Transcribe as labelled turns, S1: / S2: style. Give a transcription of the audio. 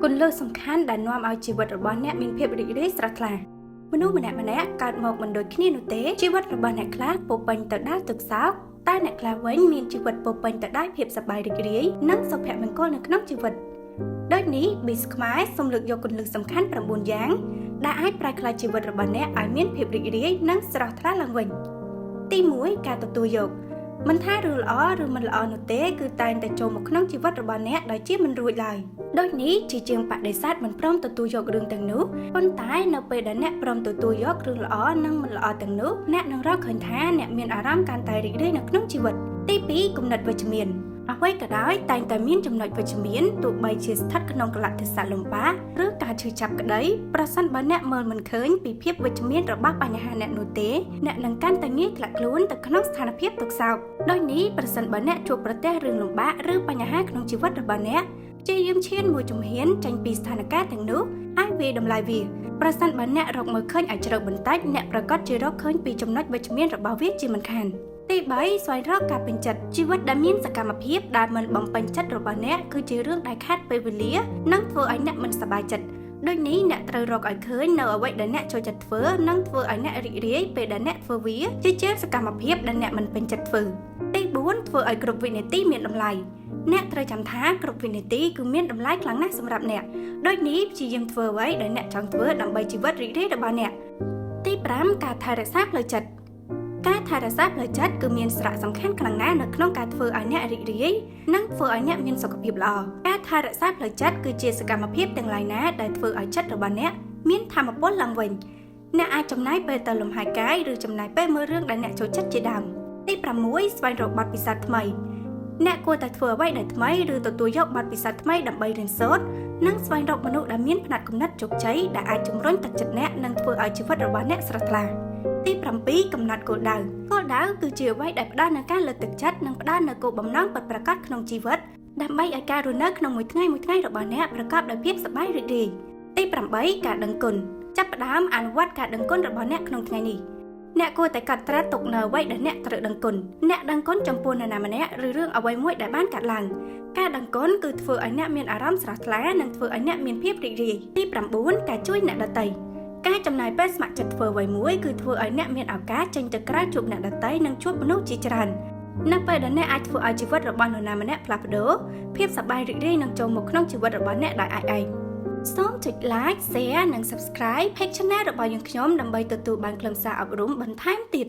S1: គុណលើសំខាន់ដែលនាំឲ្យជីវិតរបស់អ្នកមានភាពរីករាយស្រស់ថ្លាមនុស្សម្នាក់កើតមកមិនដូចគ្នានោះទេជីវិតរបស់អ្នកខ្លះពោរពេញទៅដោយទុក្ខសោកតែអ្នកខ្លះវិញមានជីវិតពោរពេញទៅដោយភាពសប្បាយរីករាយនិងសុភមង្គលនៅក្នុងជីវិតដូចនេះ Biz ខ្មែរសូមលើកយកគុណលើសំខាន់9យ៉ាងដែលអាចប្រែក្លាយជីវិតរបស់អ្នកឲ្យមានភាពរីករាយនិងស្រស់ថ្លាឡើងវិញទី1ការទទួលយកមិនថារឿងល្អឬមិនល្អនោះទេគឺតែងតែចូលមកក្នុងជីវិតរបស់អ្នកដោយជាមិនរួចឡើយដូចនេះជាជាងបដិសេធមិនព្រមទទួលយករឿងទាំងនោះប៉ុន្តែនៅពេលដែលអ្នកព្រមទទួលយករឿងល្អនិងមិនល្អទាំងនោះអ្នកនឹងរកឃើញថាអ្នកមានអារម្មណ៍កាន់តែរីករាយនៅក្នុងជីវិតទី2គំនិតវិជ្ជមានអ្វីក៏ដោយតែងតែមានចំណុចវិជ្ជមានទោះបីជាស្ថិតក្នុងកលៈទេសៈលំបាកឬការឈឺចាប់ក្តីប្រសិនបើអ្នកមើលមិនឃើញពីភាពវិជ្ជមានរបស់បញ្ហាអ្នកនោះទេអ្នកនឹងកាន់តែងាយធ្លាក់ខ្លួនទៅក្នុងស្ថានភាពទុក្ខសោកដូចនេះប្រសិនបើអ្នកជួបប្រទះរឿងលំបាកឬបញ្ហាក្នុងជីវិតរបស់អ្នកព្យាយាមឈានមួយជំហានចេញពីស្ថានភាពទាំងនោះហើយវាតម្លៃវាប្រសិនបើអ្នករកមើលឃើញឲ្យជ្រៅបន្តិចអ្នកប្រកាសជារកឃើញពីចំណុចវិជ្ជមានរបស់វាជាមិនខានទី3ស្វែងរកការពេញចិត្តជីវិតដែលមានសកម្មភាពដែលមិនបំពេញចិត្តរបស់អ្នកគឺជារឿងដែលខាតពេលវេលានិងធ្វើឲ្យអ្នកមិនសប្បាយចិត្តដូចនេះអ្នកត្រូវរកឲ្យឃើញនៅអ្វីដែលអ្នកចូលចិត្តធ្វើនិងធ្វើឲ្យអ្នករីករាយពេលដែលអ្នកធ្វើវាជាសកម្មភាពដែលអ្នកមិនពេញចិត្តធ្វើទី4ធ្វើឲ្យគ្រប់វិនាទីមានតម្លៃអ្នកត្រូវចាំថាគ្រប់វិនាទីគឺមានតម្លៃខ្លាំងណាស់សម្រាប់អ្នកដូចនេះព្យាយាមធ្វើអ្វីដែលអ្នកចង់ធ្វើដើម្បីជីវិតរីករាយរបស់អ្នកទី5ការថែរក្សាផ្លូវចិត្តការថែរក្សាផ្លូវចិត្តគឺមានសារៈសំខាន់ខ្លាំងណាស់នៅក្នុងការធ្វើឲ្យអ្នករីករាយនិងធ្វើឲ្យអ្នកមានសុខភាពល្អការថែរក្សាផ្លូវចិត្តគឺជាសកម្មភាពទាំងឡាយណាដែលធ្វើឲ្យចិត្តរបស់អ្នកមានថាមពលឡើងវិញអ្នកអាចចំណាយពេលទៅលំហែកាយឬចំណាយពេលមើលរឿងដែលអ្នកចូលចិត្តជាដើមទី6ស្វែងរកបទពិសោធន៍ថ្មីអ្នកគួរតែធ្វើអ្វីដែលថ្មីឬទទួលយកបទពិសោធន៍ថ្មីដើម្បីរៀនសូត្រនិងស្វែងរកមនុស្សដែលមានផ្នត់គំនិតជោគជ័យដែលអាចជំរុញទឹកចិត្តអ្នកនិងធ្វើឲ្យជីវិតរបស់អ្នកស្រស់ថ្លាទី7កំណត់គោលដៅគឺជាអ្វីដែលផ្ដល់នូវការលើកទឹកចិត្តនិងផ្ដល់នូវគោលបំណងពិតប្រាកដក្នុងជីវិតដើម្បីឲ្យការរស់នៅក្នុងមួយថ្ងៃរបស់អ្នកប្រកបដោយភាពសប្បាយរីករាយទី8ការដឹងគុណចាប់ផ្ដើមអនុវត្តការដឹងគុណរបស់អ្នកក្នុងថ្ងៃនេះអ្នកគួរតែកត់ត្រាទុកនៅអ្វីដែលអ្នកត្រូវដឹងគុណអ្នកដឹងគុណចំពោះនរណាម្នាក់ឬរឿងអ្វីមួយដែលបានកើតឡើងការដឹងគុណគឺធ្វើឲ្យអ្នកមានអារម្មណ៍ស្រស់ថ្លានិងធ្វើឲ្យអ្នកមានភាពរីករាយទី9ការជួយអ្នកដទៃការចំណាយពេលស្ម័គ្រចិត្តធ្វើអ្វីមួយគឺធ្វើឲ្យអ្នកមានឱកាសចេញទៅក្រៅជួបអ្នកដទៃនិងជួបមនុស្សជាច្រើននៅពេលដែលអ្នកអាចធ្វើឲ្យជីវិតរបស់នរណាម្នាក់ផ្លាស់ប្ដូរភាពសប្បាយរីករាយនឹងចូលមកក្នុងជីវិតរបស់អ្នកដោយឯងសូមចុច like, share និង subscribe page channel របស់យើងខ្ញុំដើម្បីទទួលបានខ្លឹមសារអប់រំបន្ថែមទៀត